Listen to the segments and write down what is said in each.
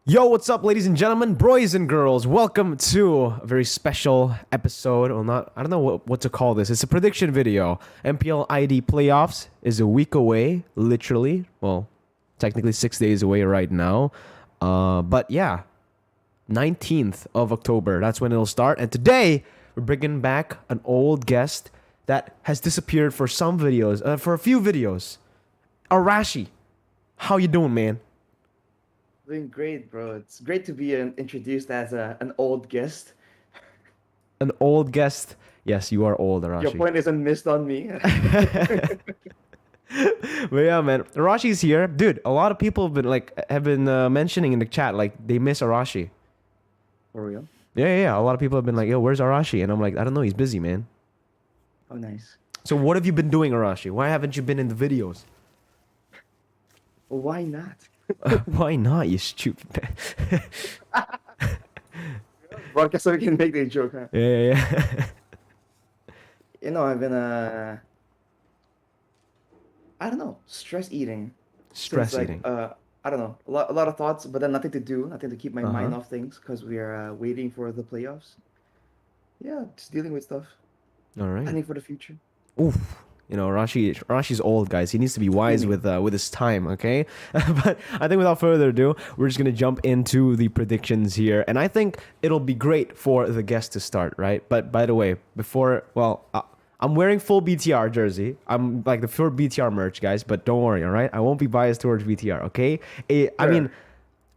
Yo, what's up, ladies and gentlemen, boys and girls? Welcome to a very special episode. Well, I don't know what to call this. It's a prediction video. MPL ID playoffs is a week away, literally. Well, technically 6 days away right now. But yeah, 19th of October. That's when it'll start. And today, we're bringing back an old guest that has disappeared for some videos, for a few videos. Arashi, how you doing, man? Doing great, bro. It's great to be introduced as an old guest. An old guest. Yes, you are old, Your Arashi. point isn't missed on me. But yeah, man, Arashi's here, dude. A lot of people have been mentioning in the chat like they miss Arashi. For real? Yeah. A lot of people have been like, "Yo, where's Arashi?" And I'm like, I don't know. He's busy, man. Oh, nice. So what have you been doing, Arashi? Why haven't you been in the videos? Well, why not? Why not? You stupid man. Broadcast so we can make the joke, huh? Yeah. I've been I don't know, stress eating. Stress Since eating. I don't know, a lot of thoughts, but then nothing to do, nothing to keep my mind Uh-huh. off things because we are waiting for the playoffs. Yeah, just dealing with stuff, All right. planning for the future. Oof. Rashi's old, guys. He needs to be wise Scheming. with his time, okay? But I think without further ado, we're just gonna jump into the predictions here, and I think it'll be great for the guest to start, right? But by the way, I'm wearing full BTR jersey. I'm like the full BTR merch, guys. But don't worry, all right? I won't be biased towards BTR, okay? I Sure. mean,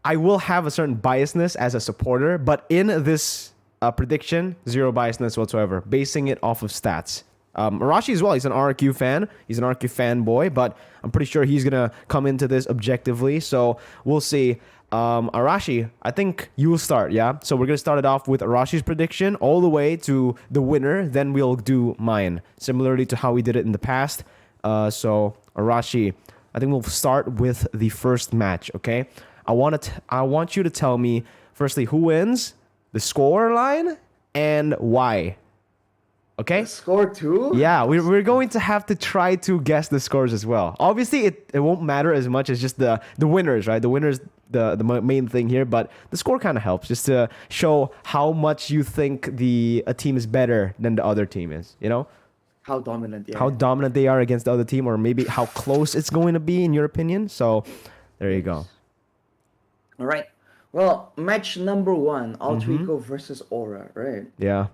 I will have a certain biasness as a supporter, but in this prediction, zero biasness whatsoever, basing it off of stats. Arashi as well, he's an RQ fan. He's an RQ fanboy, but I'm pretty sure he's going to come into this objectively. So we'll see. Arashi, I think you will start, yeah? So we're going to start it off with Arashi's prediction all the way to the winner. Then we'll do mine, similarly to how we did it in the past. So Arashi, I think we'll start with the first match, okay? I want you to tell me, firstly, who wins, the score line, and why. Okay? Score two? Yeah, we're going to have to try to guess the scores as well. Obviously, it won't matter as much as just the winners, right? The winners, the main thing here, but the score kind of helps just to show how much you think a team is better than the other team is, you know? How dominant, yeah. How dominant they are against the other team, or maybe how close it's going to be in your opinion. So, there you go. All right. Well, match number one, Alter Ego versus Aura, right? Yeah.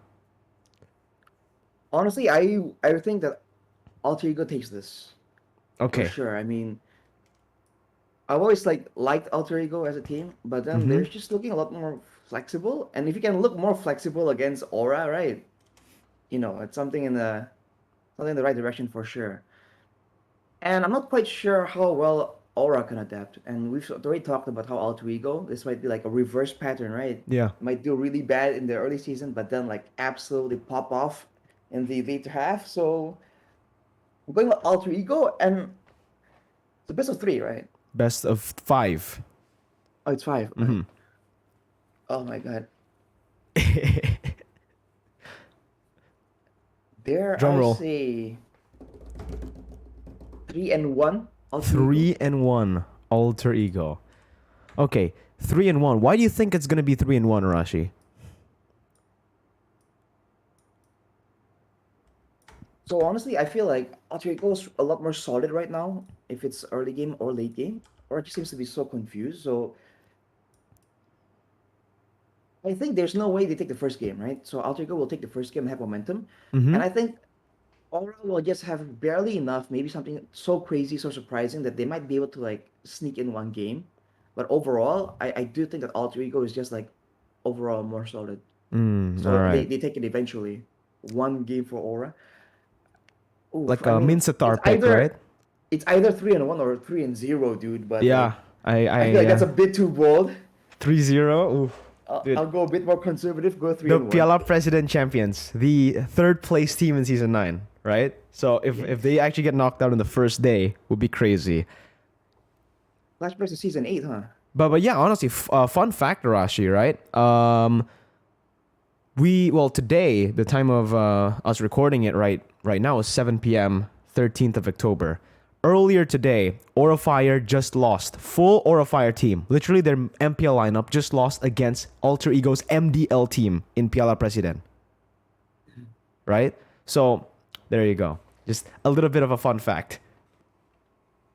Honestly, I think that Alter Ego takes this for Okay. sure. I mean, I've always liked Alter Ego as a team, but then Mm-hmm. they're just looking a lot more flexible. And if you can look more flexible against Aura, right? It's something in the right direction for sure. And I'm not quite sure how well Aura can adapt. And we've already talked about how Alter Ego, this might be like a reverse pattern, right? Yeah. Might do really bad in the early season, but then like absolutely pop off in the later half. So I'm going with Alter Ego, and it's the best of three, right? Best of 5. Oh, it's five. Mm-hmm. Oh my god. Dare Drum I roll. say 3-1 Alter Ego? 3-1 Alter Ego. Okay, 3-1. Why do you think it's gonna be 3-1, Arashi? So honestly, I feel like Alter Ego is a lot more solid right now, if it's early game or late game. Or it just seems to be so confused. So I think there's no way they take the first game, right? So Alter Ego will take the first game and have momentum. Mm-hmm. And I think Aura will just have barely enough, maybe something so crazy, so surprising that they might be able to like sneak in one game. But overall, I do think that Alter Ego is just like overall more solid. All So they, right. they take it eventually. One game for Aura. Oof, Like I a mean, Minsatar pick, right? it's either 3-1 or 3-0, dude. But Yeah. like, I I feel like that's yeah. a bit too bold. 3-0. Oof. I'll Dude. go a bit more conservative. Go The 3-1. Piala President champions, the third place team in season 9, right? So if they actually get knocked out on the first day, would be crazy. Flashbacks to season 8, huh? But yeah, honestly, fun fact, Arashi, right? Today, the time of us recording it right now is 7 p.m. 13th of October. Earlier today, Aura Fire just lost. Full Aura Fire team. Literally, their MPL lineup just lost against Alter Ego's MDL team in Piala Presiden. Right? So, there you go. Just a little bit of a fun fact.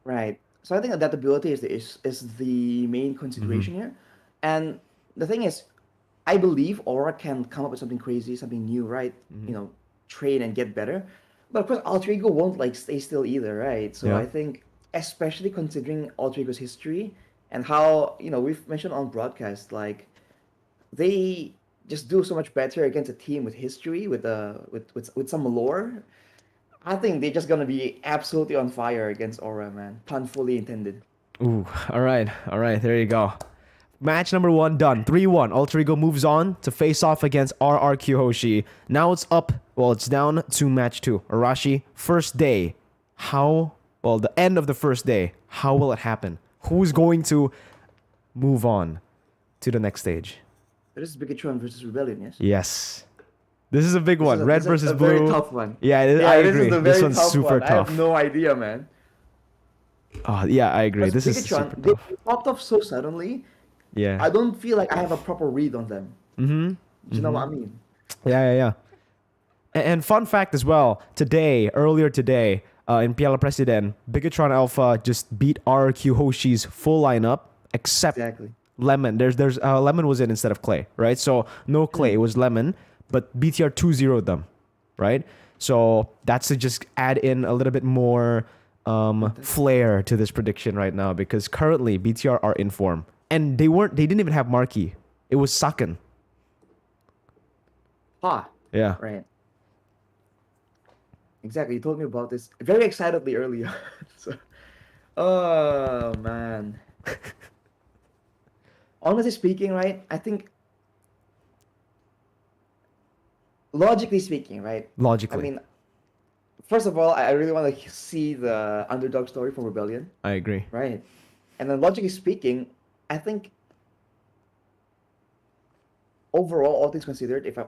Right. So I think adaptability is the main consideration here. And the thing is, I believe Aura can come up with something crazy, something new, right? Train and get better. But of course, Alter Ego won't like stay still either, right? So Yeah. I think, especially considering Alter Ego's history and how we've mentioned on broadcast, like they just do so much better against a team with history, with some lore. I think they're just gonna be absolutely on fire against Aura, man. Pun fully intended. Ooh, all right. There you go. Match number 1 done. 3-1. Alter Ego moves on to face off against RRQ Hoshi. Now it's up. Well, it's down to match 2. Arashi, first day. The end of the first day. How will it happen? Who's going to move on to the next stage? This is Bigatron versus Rebellion, yes? Yes. This is a big one. Red This is versus a blue. very tough one. Yeah, I this agree. is a This very one's tough super one. I tough. have no idea, man. Oh, yeah, I agree. Because This is super Bigatron, tough. they popped off so suddenly. Yeah. I don't feel like I have a proper read on them. Do you know what I mean? Yeah. And fun fact as well, earlier today, in Piala Presiden, Bigatron Alpha just beat RQ Hoshi's full lineup, except Exactly. Lemon. There's Lemon was in instead of Clay, right? So no Clay, it was Lemon, but BTR 2-0'd them, right? So that's to just add in a little bit more flair to this prediction right now, because currently BTR are in form. And they didn't even have Marquee. It was Saken. Yeah. Right. Exactly. You told me about this very excitedly earlier. So, oh man. Honestly speaking, right? I think logically speaking, right? Logically. I mean, first of all, I really want to see the underdog story from Rebellion, I agree. right? And then logically speaking, I think overall, all things considered, if I'm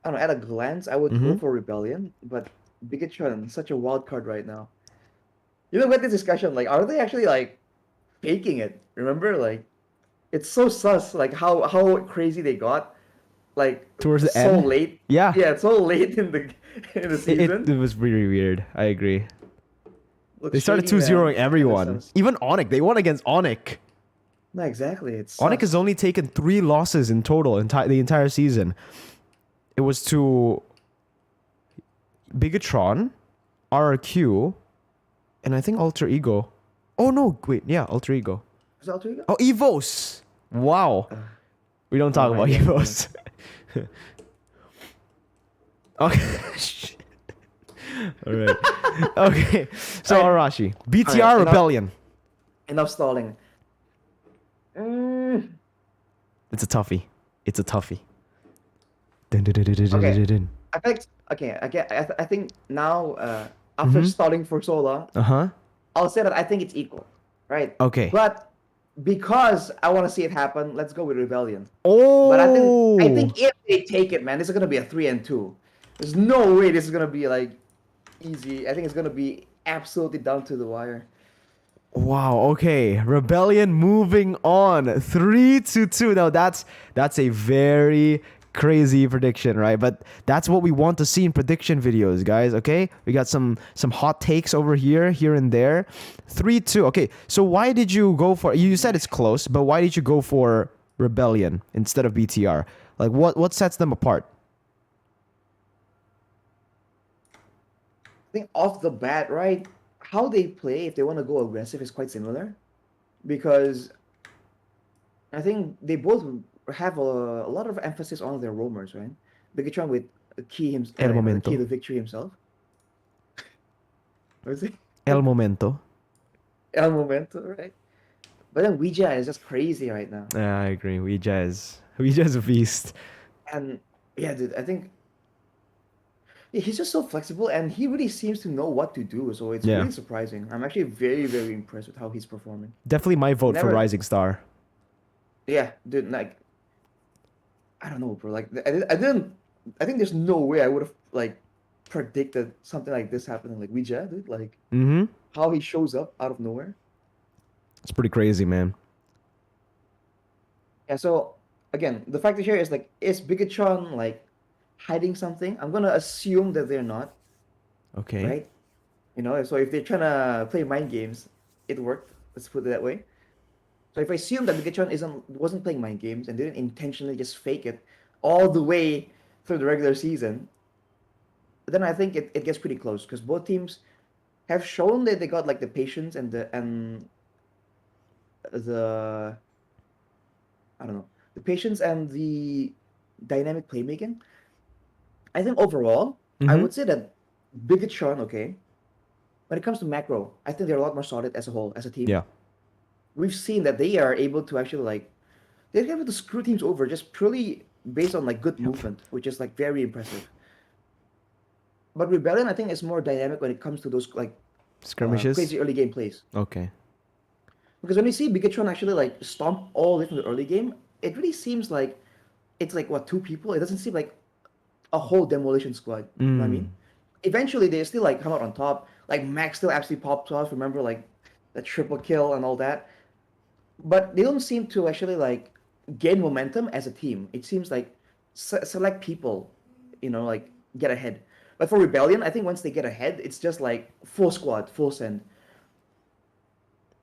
I don't know, at a glance, I would go for Rebellion, but Bigatron, such a wild card right now. We had this discussion, like, are they actually like faking it? Remember, like, it's so sus, like how crazy they got, like Towards the so end? late. Yeah. Yeah, it's so late in the season. It was really weird. I agree. Looks They started shady, 2-0ing man. everyone. Even Onyx. They won against Onyx. No, exactly. It's Onyx has only taken 3 losses in total the entire season. It was to Bigatron, RRQ, and I think Alter Ego. Oh no, wait, yeah, Alter Ego. Is that Alter Ego? Oh, Evos. Wow. We don't talk about right, yeah, Evos. Okay. All right. Okay. So Arashi, BTR Alright, Rebellion. Enough stalling. It's a toughie. Dun, dun, dun, dun, dun, Okay. dun, dun. I think now after stalling for so long, Uh-huh. I'll say that I think it's equal, right? Okay. But because I want to see it happen, let's go with Rebellion. Oh. But I think if they take it, man, this is gonna be a 3-2. There's no way this is gonna be like easy. I think it's gonna be absolutely down to the wire. Wow, okay. Rebellion moving on. 3-2. Now that's a very crazy prediction, right? But that's what we want to see in prediction videos, guys, okay? We got some hot takes over here and there. 3-2. Okay. So why did you go for, you said it's close, but why did you go for Rebellion instead of BTR? Like what sets them apart? I think off the bat, right? How they play, if they want to go aggressive, is quite similar, because I think they both have a lot of emphasis on their roamers, right? Bigatron with El Momento. key to victory himself. What is it? El Momento. El Momento, right? But then Ouija is just crazy right now. Yeah, I agree. Ouija is a beast. And yeah, dude, I think he's just so flexible, and he really seems to know what to do. So it's really surprising. I'm actually very, very impressed with how he's performing. Definitely my vote for Rising Star. Yeah, dude, like, I don't know, bro. Like, I think there's no way I would have like predicted something like this happening. Like Ouija, dude, like Mm-hmm. how he shows up out of nowhere. It's pretty crazy, man. Yeah. So again, the factor here is like, is Bigatron like hiding something? I'm gonna assume that they're not, Okay. right? So if they're trying to play mind games, it worked. Let's put it that way. So if I assume that Bigatron wasn't playing mind games and didn't intentionally just fake it all the way through the regular season, then I think it gets pretty close because both teams have shown that they got like the patience and the I don't know, the patience and the dynamic playmaking. I think overall, I Mm-hmm. would say that Bigatron, okay, when it comes to macro, I think they're a lot more solid as a whole, as a team. Yeah. We've seen that they are able to actually like they're able to screw teams over just purely based on like good Yep. movement, which is like very impressive. But Rebellion, I think, is more dynamic when it comes to those like Skirmishes. crazy early game plays. Okay. Because when we see Bigatron actually like stomp all the way from the early game, it really seems like it's like what, two people? It doesn't seem like a whole demolition squad. You know what I Mm. mean? Eventually they still like come out on top. Like Max still absolutely pops off. Remember like the triple kill and all that. But they don't seem to actually like gain momentum as a team. It seems like select people, like get ahead. But for Rebellion, I think once they get ahead, it's just like full squad, full send.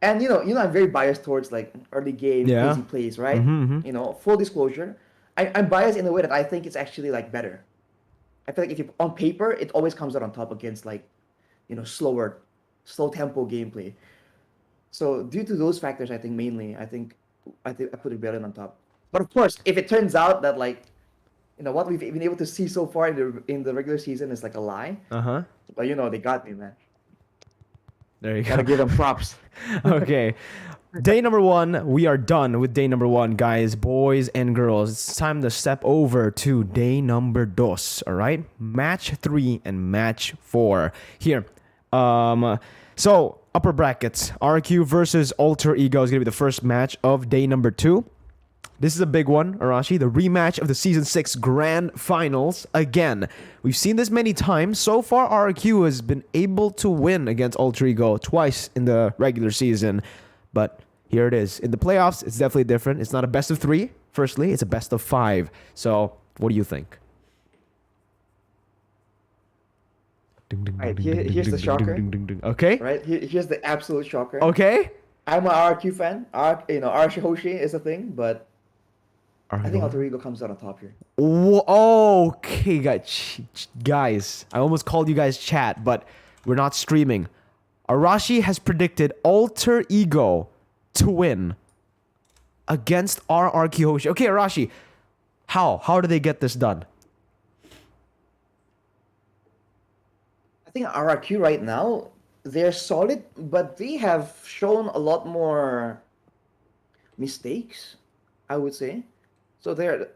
And I'm very biased towards like early game Yeah. crazy plays, right? Mm-hmm. Mm-hmm. Full disclosure, I'm biased in a way that I think it's actually like better. I feel like if you on paper, it always comes out on top against like slow tempo gameplay. So due to those factors, I think mainly, I think I put Rebellion on top. But of course, if it turns out that like what we've been able to see so far in the regular season is like a lie, Uh-huh. but they got me, man. There you go. Gotta give them props. Okay. Day number one, we are done with day number one, guys, boys and girls. It's time to step over to day number dos, all right? Match 3 and match 4. Here. So, upper brackets, RQ versus Alter Ego is going to be the first match of day number 2. This is a big one, Arashi. The rematch of the Season 6 Grand Finals. Again, we've seen this many times. So far, RQ has been able to win against Alter Ego twice in the regular season. But here it is. In the playoffs, it's definitely different. It's not a best of 3, firstly. It's a best of 5. So, what do you think? All right, here's the shocker. Okay? Right, here's the absolute shocker. Okay? I'm an RQ fan. Arashi Hoshi is a thing, but I think Argo. Alter Ego comes out on top here. Okay, guys. I almost called you guys chat, but we're not streaming. Arashi has predicted Alter Ego to win against our RQ Hoshi. Okay, Arashi, how do they get this done? I think RRQ right now, they're solid, but they have shown a lot more mistakes, I would say. So they're,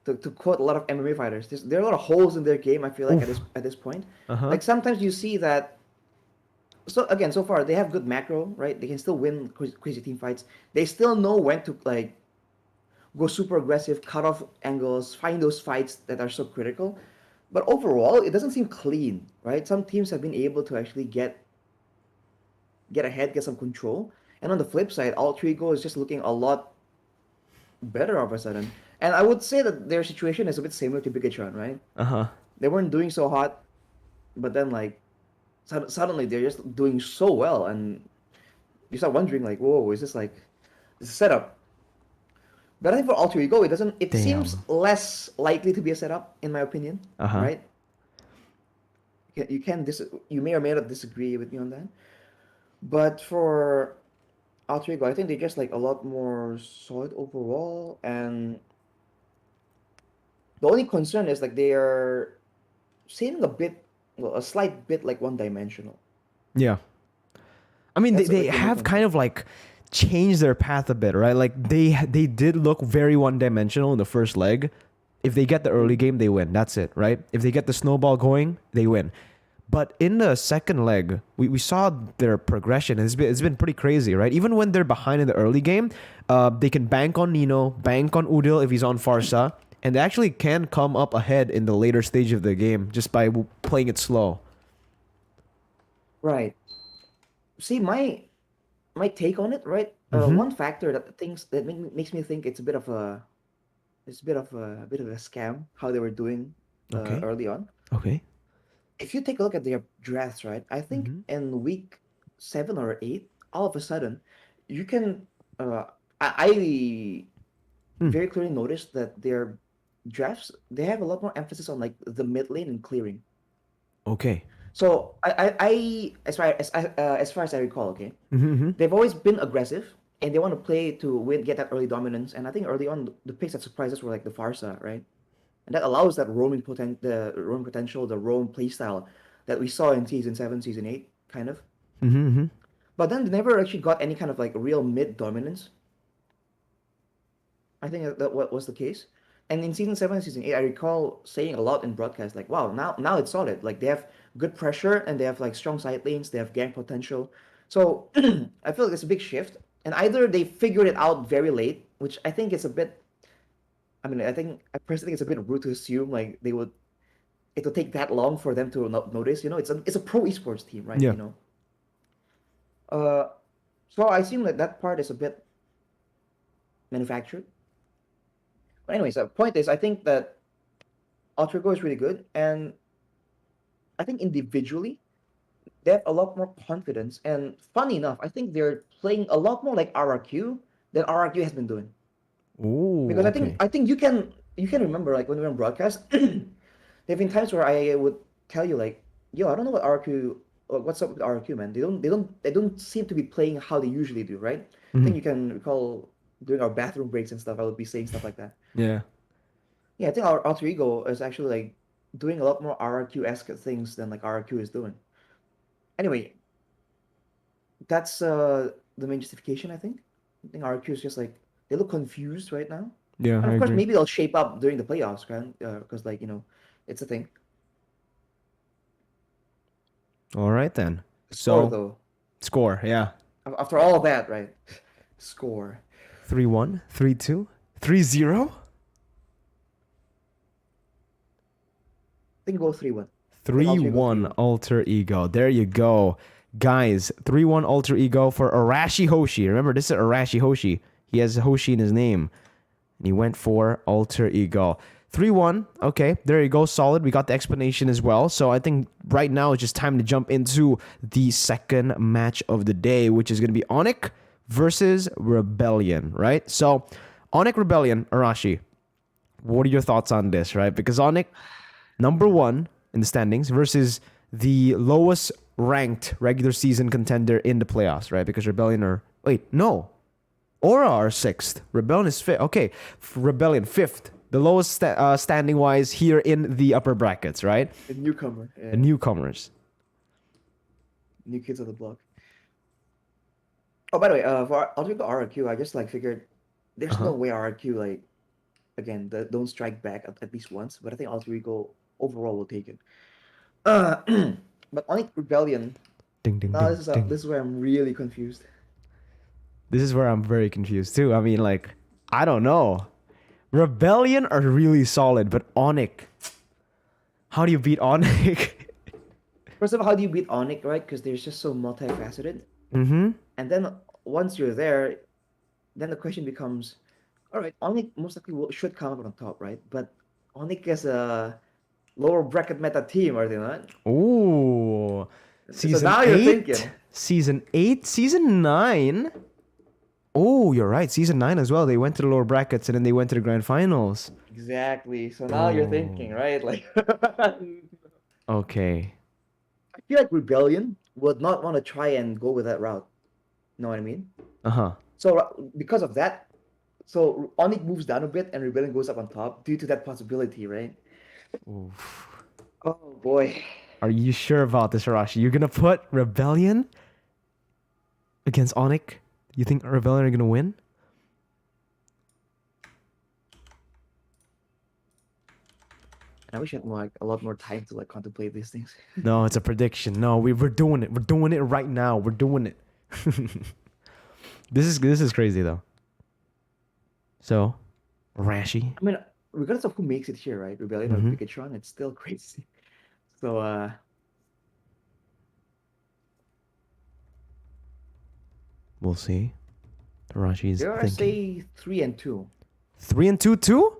to quote a lot of MMA fighters, there are a lot of holes in their game. I feel like Oof. at this point, Uh-huh. like sometimes you see that. So again, so far they have good macro, right? They can still win crazy team fights. They still know when to like go super aggressive, cut off angles, find those fights that are so critical. But overall, it doesn't seem clean, right? Some teams have been able to actually get ahead, get some control. And on the flip side, Alter Ego is just looking a lot better all of a sudden. And I would say that their situation is a bit similar to Bigatron, right? Uh-huh. They weren't doing so hot, but then like suddenly they're just doing so well, and you start wondering like, whoa, is this like this a setup? But I think for Alter Ego, it doesn't. It seems Damn. less likely to be a setup, in my opinion, Uh-huh. right? You may or may not disagree with me on that. But for Alter Ego, I think they're just like a lot more solid overall, and the only concern is like they are seeming a slight bit like one-dimensional. Yeah. I mean, That's they like the only have kind concern. of like changed their path a bit, right? Like they did look very one-dimensional in the first leg. If they get the early Mhm. game, they win. That's it, right? If they get the snowball going, they win. But in the second leg, we saw their progression. It's been pretty crazy, right? Even when they're behind in the early game, they can bank on Nino, bank on Udil if he's on Farsa, And they actually can come up ahead in the later stage of the game just by playing it slow. Right. See, my take on it, right? Mm-hmm. One factor that makes me think it's a bit of a scam how they were doing Okay. early on. Okay. If you take a look at their drafts, right? I think Mm-hmm. in week 7 or 8, all of a sudden, you can. I Hmm. very clearly noticed that their drafts they have a lot more emphasis on like the mid lane and clearing. Okay. So I as far as I recall, okay, Mm-hmm. they've always been aggressive and they want to play to win, get that early dominance. And I think early on, the picks that surprised us were like the Farsa, right? And that allows that the roaming potential, the roam playstyle that we saw in season 7, season 8, kind of. Mm-hmm. Mm-hmm. But then they never actually got any kind of like real mid dominance. I think that what was the case. And in season 7 and season 8, I recall saying a lot in broadcast, like, wow, now it's solid. Like they have good pressure and they have like strong side lanes, they have gank potential. So I feel like it's a big shift. And either they figured it out very late, which I think is a bit I personally think it's a bit rude to assume like it would take that long for them to not notice. It's a pro esports team, right? Yeah. Uh so I assume that that part is a bit manufactured. But anyways, the point is I think that Outrigo is really good, and I think individually they have a lot more confidence. And funny enough, I think they're playing a lot more like RRQ than RRQ has been doing. Oh, Because okay. I think you can remember like when we were on broadcast, there have been times where I would tell you like, yo, I don't know what RRQ, what's up with RRQ, man. They don't seem to be playing how they usually do, right? I Mm-hmm. think you can recall during our bathroom breaks and stuff, I would be saying stuff like that. Yeah. Yeah, I think our alter ego is actually like doing a lot more RRQ-esque things than like RRQ is doing. Anyway, that's the main justification, I think. I think RRQ is just like they look confused right now. Yeah, And I of course agree. maybe they'll shape up during the playoffs, right? Because like, it's a thing. All right then. The score So, though, score. Yeah. after all that, right? Score. 3-1, 3-2, 3-0, I think go 3-1. I think alter ego 3-1 3-1. alter ego. There you go. Guys, 3-1 alter ego for Arashi Hoshi. Remember, this is Arashi Hoshi. He has Hoshi in his name. And he went for alter ego. 3-1. Okay, there you go. Solid. We got the explanation as well. So I think right now it's just time to jump into the second match of the day, which is going to be Onyx versus Rebellion, right? So, Onyx Rebellion, Arashi, what are your thoughts on this, right? Because Onyx, number one in the standings versus the lowest ranked regular season contender in the playoffs, right? Because Rebellion are, wait, no, Aura are sixth. Rebellion is fifth. Okay, Rebellion fifth. The lowest standing wise here in the upper brackets, right? The newcomer. The Yeah. newcomers. New kids on the block. Oh, by the way, for alter ego RRQ, I just like figured Uh there's huh. no way RRQ like again don't strike back at least once, but I think alter ego overall will take it. Uh, but Onyx Rebellion. Ding ding Now ding ding. this is where I'm really confused. This is where I'm very confused too. I mean, like, I don't know. Rebellion are really solid, but Onyx, how do you beat Onyx? First of all, how do you beat Onyx, right? Because they're just so multifaceted. Mm-hmm. And then once you're there, then the question becomes, all right, Onyx most likely should come up on top, right? But Onyx is a lower bracket meta team, are they not? Ooh. So Season now you're 8? thinking, Season 8? Season 9? Oh, you're right. Season 9 as well. They went to the lower brackets and then they went to the grand finals. exactly. So now you're thinking, Oh. right? Like, I Okay. feel like Rebellion would not want to try and go with that route. Know what I mean? Uh-huh. So because of that, so Onyx moves down a bit and Rebellion goes up on top due to that possibility, right? Oof. Oh boy. Are you sure about this, Arashi? You're gonna put Rebellion against Onyx? You think Rebellion are gonna win? I wish I had more, like, a lot more time to like contemplate these things. No, it's a prediction. No, we're doing it. We're doing it right now. We're doing it. This is crazy though. So, Arashi. I mean, regardless of who makes it here, right? Rebellion or Mm-hmm. Pikachu, it's still crazy. So We'll see. Arashi's there are thinking. say 3-2. 3-2 too?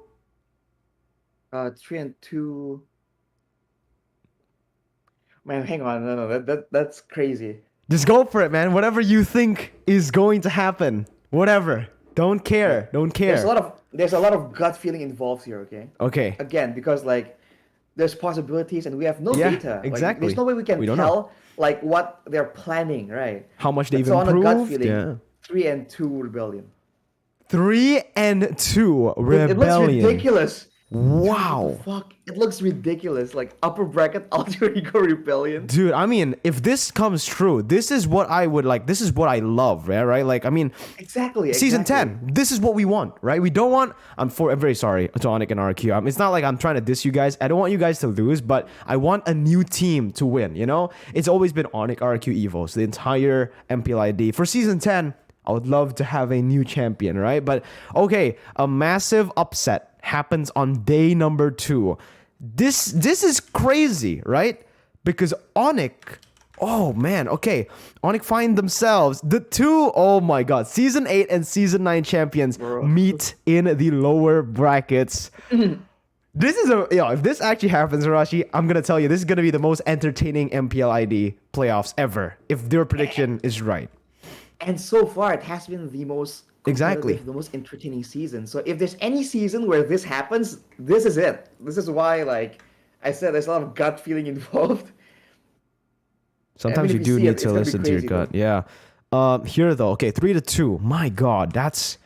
3-2. Man, hang on, no, that's crazy. Just go for it, man. Whatever you think is going to happen. Whatever. Don't care. Right. Don't care. There's a lot of gut feeling involved here. Okay. Okay. Again, because like there's possibilities and we have no Yeah, data. Like exactly. there's no way we can We don't know. tell like what they're planning, right? How much But they've so on a gut improved. feeling, Yeah. 3-2 Rebellion. 3-2 It looks Rebellion. ridiculous. Wow. Fuck, it looks ridiculous. Like upper bracket Alter Ego Rebellion. Dude, I mean, if this comes true, this is what I would like. This is what I love, right? Like, I mean, Exactly. Season 10, this is what we want, right? We don't want, I'm very sorry to Onic and RQ. It's not like I'm trying to diss you guys. I don't want you guys to lose, but I want a new team to win, you know? It's always been Onic, RQ, Evos, the entire MPL ID. For Season 10, I would love to have a new champion, right? But, okay, a massive upset happens on day number 2. This is crazy, right? Because Onic... Oh man, okay. Onic find themselves the two, oh my god, Season 8 and Season 9 champions meet in the lower brackets. This is if this actually happens, Arashi, I'm gonna tell you, this is gonna be the most entertaining MPL ID playoffs ever, if their prediction is right. And so far, it has been the most Exactly. the most entertaining season. So if there's any season where this happens, this is it. This is why, like I said, there's a lot of gut feeling involved. Sometimes I mean, you if do see need it, to it's gonna be listen to your crazy, gut. though. Yeah. Here though, okay, 3-2. My God, that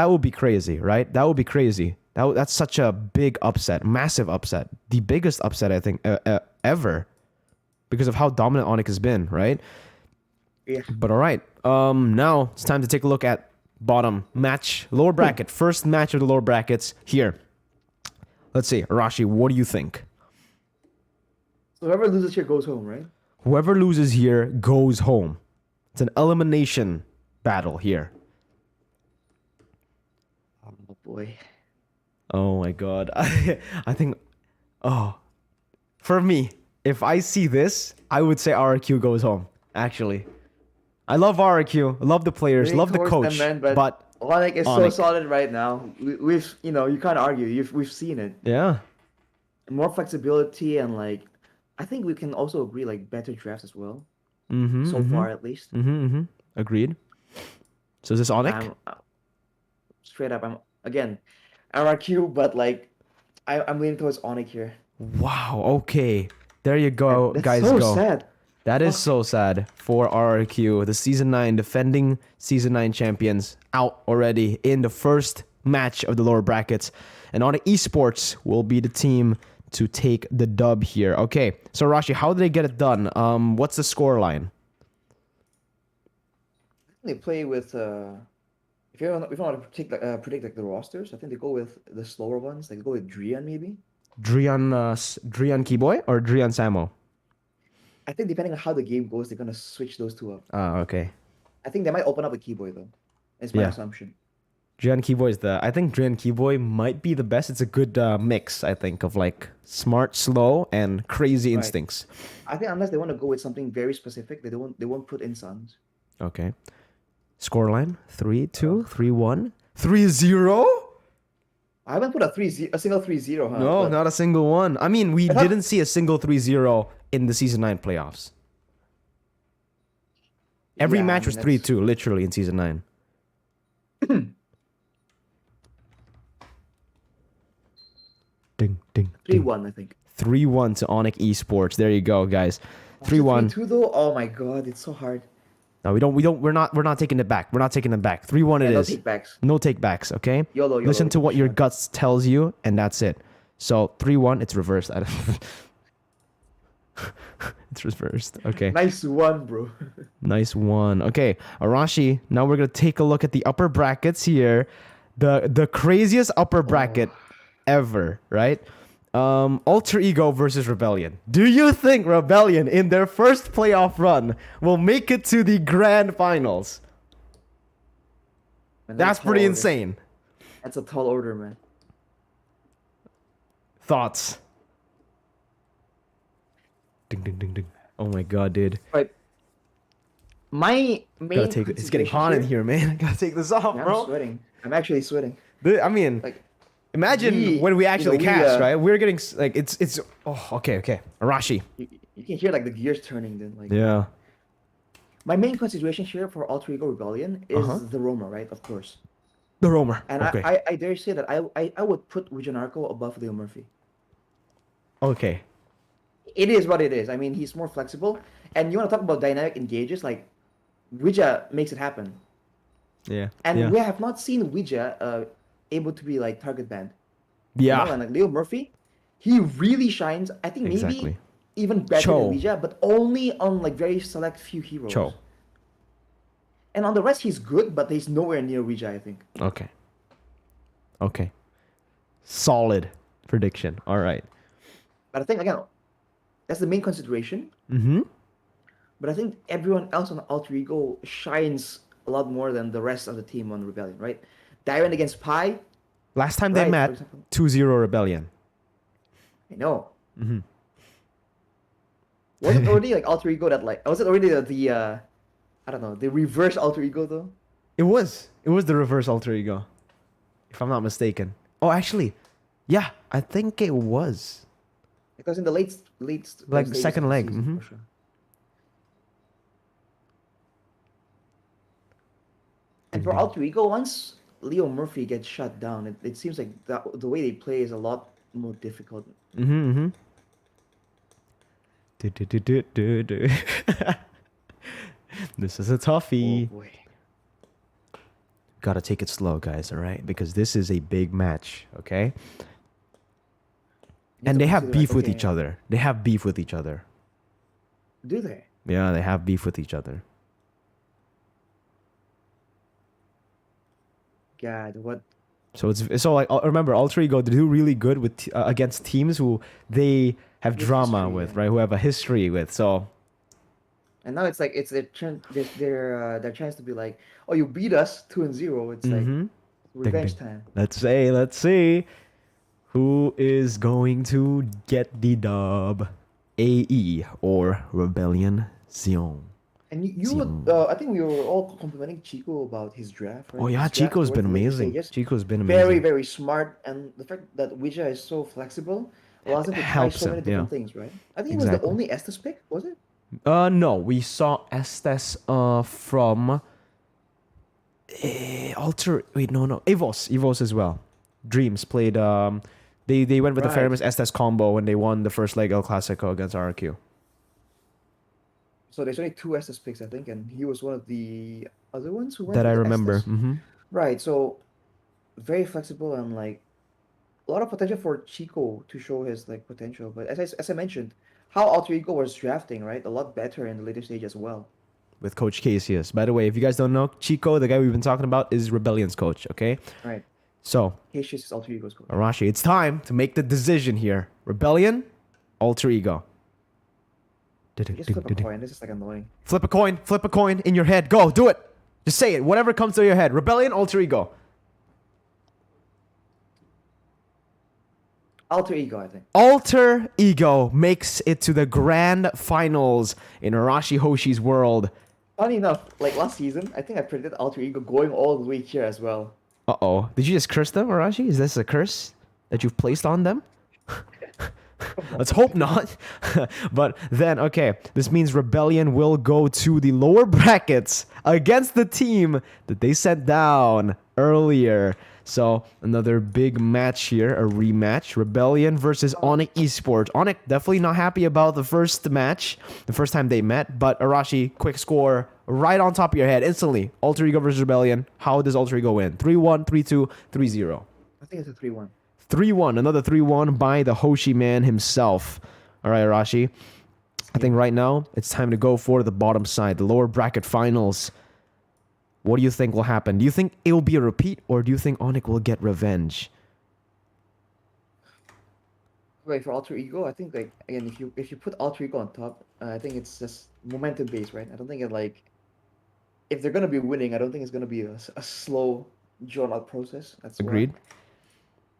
would be crazy, right? That would be crazy. That's such a big upset, massive upset, the biggest upset I think ever, because of how dominant Onic has been, right? Yeah. But all right, now it's time to take a look at bottom match, lower bracket, first match of the lower brackets here. Let's see, Arashi, what do you think? So whoever loses here goes home, right? Whoever loses here goes home. It's an elimination battle here. Oh boy. Oh my god. I think for me, if I see this, I would say RQ goes home, actually. I love RQ, love the players, Leaning love the towards coach, them, man, but Onic is so Onic. solid right now. We've you can't argue. We've seen it. Yeah. More flexibility and like I think we can also agree like better drafts as well. Mm-hmm. So far at least. Agreed. So is this Onic? Straight up, I'm again RRQ, but like I'm leaning towards Onic here. Wow, okay. There you go, That's guys. so Go. sad. That is so sad for RRQ. The Season 9 defending Season 9 champions out already in the first match of the lower brackets. And Onic Esports will be the team to take the dub here. Okay, so Rashi, how did they get it done? What's the score line? They play with if you want to predict like the rosters, I think they go with the slower ones. Like go with Drian maybe. Drian Keyboy or Drian Samo? I think depending on how the game goes, they're gonna switch those two up. Okay. I think they might open up with Keyboy though. It's my assumption. Drian Keyboy is I think Drian Keyboy might be the best. It's a good mix, I think, of like smart, slow, and crazy instincts. I think unless they want to go with something very specific, they won't put in Suns. Okay. Scoreline 3-2, 3-1, 3-0. I haven't put a single 3-0, huh? No, But not a single one. I mean, we I thought- didn't see a single 3-0 in the Season 9 playoffs. Every Yeah, I match mean, was 3-2, literally, in Season 9. Ding, ding, 3-1, I think. 3-1 to Onic Esports. There you go, guys. 3-1. 3-2 though. Oh my god, it's so hard. No, we're not taking it back. We're not taking it back. 3-1 it No is. takebacks. No takebacks, okay? YOLO. Listen to what your Shot. guts tells you, and that's it. So 3-1, it's reversed. It's reversed. Okay. Nice one, bro. Nice one. Okay, Arashi, now we're gonna take a look at the upper brackets here. The craziest upper bracket ever, right? Alter Ego versus Rebellion. Do you think Rebellion in their first playoff run will make it to the grand finals? Man, That's a pretty tall order. insane. That's a tall order, man. Thoughts? Ding ding ding ding. Oh my god, dude. But my Gotta main take it. It's getting consideration hot in here. here, man. I gotta take this off, Yeah, I'm bro. sweating. I'm actually sweating. I mean, Like imagine we, when we you know, actually we cast, right? We're getting like it's. Oh, okay. Arashi. you can hear like the gears turning. Then like Yeah. my main consideration here for Alter Ego Rebellion Uh huh. is the Roma, right? Of course. The Roamer. And Okay. I dare say that I would put Wijanarko above Leo Murphy. Okay. It is what it is. I mean, he's more flexible. And you want to talk about dynamic engages, like Wija makes it happen. Yeah. And Yeah. we have not seen Wija able to be like target banned. You know, Yeah. and like Leo Murphy, he really shines. I think maybe Exactly. even better than Cho. Wija, but only on like very select few Cho. heroes. And on the rest, he's good, but he's nowhere near Wija, I think. Okay. Okay. Solid prediction. All right. But I think again, that's the main consideration. Mm-hmm. But I think everyone else on Alter Ego shines a lot more than the rest of the team on Rebellion, right? Dyron against Pi, Last time they right? For met, example, 2-0 Rebellion. I know. Mm-hmm. Was it already like Alter Ego that like was it already the I don't know, the reverse Alter Ego though? It was. It was the reverse alter ego, if I'm not mistaken. Oh, actually, yeah, I think it was. Because in the late Like the stages second of the leg. season, Mm-hmm. for sure. And Ding for ding. Alter Ego, once Leo Murphy gets shut down, it seems like the way they play is a lot more difficult. Mm-hmm. Mm-hmm. Du, du, du, du, du, du. This is a Oh toughie. boy. Gotta take it slow, guys, all right? Because this is a big match, okay? You And to they have consider, beef like, with okay, each other. They have beef with each other. do they? Yeah, they have beef with each other. God, what? So it's so like remember, Alter Ego they do really good with against teams who they have With drama history, with, yeah. right? Who have a history with. So And now it's like it's their turn, their chance to be like, oh, you beat us 2-0. It's like mm-hmm. Ding revenge ding. time. Let's see who is going to get the dub, AE or Rebellion Zion. And Zion. I think we were all complimenting Chico about his draft, Oh right? yeah, His draft Chico's towards been the later amazing. stages, Chico's been very, amazing. very smart, and the fact that Wija is so flexible allows him to try Helps so him. many Yeah, different things, right? I think he was the exactly. only Estes pick, was it? No, we saw Estes from Alter. Wait, no, Evos as well. Dreams played. They went with the Right. famous Estes combo when they won the first leg El Clasico against RQ. So there's only two Estes picks, I think, and he was one of the other ones who went That I with the remember. Estes. Mm-hmm. Right. So very flexible and like a lot of potential for Chico to show his like potential. But as I mentioned, how Alter Ego was drafting, right? A lot better in the later stage as well. With Coach Casius. By the way, if you guys don't know, Chico, the guy we've been talking about, is Rebellion's coach. Okay, Right. so Cassius is Alter Ego's coach. Arashi, it's time to make the decision here. Rebellion, Alter Ego. Just flip a coin. This is like annoying. Flip a coin in your head. Go, do it. Just say it. Whatever comes to your head. Rebellion, Alter Ego. Alter Ego, I think. Alter Ego makes it to the grand finals in Arashi Hoshi's world. Funny enough, like last season, I think I predicted Alter Ego going all the way here as well. Uh-oh. Did you just curse them, Arashi? Is this a curse that you've placed on them? Let's hope not. But then, okay, this means Rebellion will go to the lower brackets against the team that they sent down earlier. So another big match here, a rematch. Rebellion versus Onyx Esports. Onyx definitely not happy about the first match, the first time they met. But Arashi, quick score right on top of your head instantly. Alter Ego versus Rebellion. How does Alter Ego win? 3-1, 3-2, 3-0. I think it's a 3-1. 3-1, another 3-1 by the Hoshi man himself. All right, Arashi. I think right now it's time to go for the bottom side, the lower bracket finals. What do you think will happen? Do you think it will be a repeat, or do you think Onyx will get revenge? Wait, for Alter Ego, I think like again, if you put Alter Ego on top, I think it's just momentum based, right? I don't think it like if they're gonna be winning, I don't think it's gonna be a slow, drawn out process. That's why. Agreed.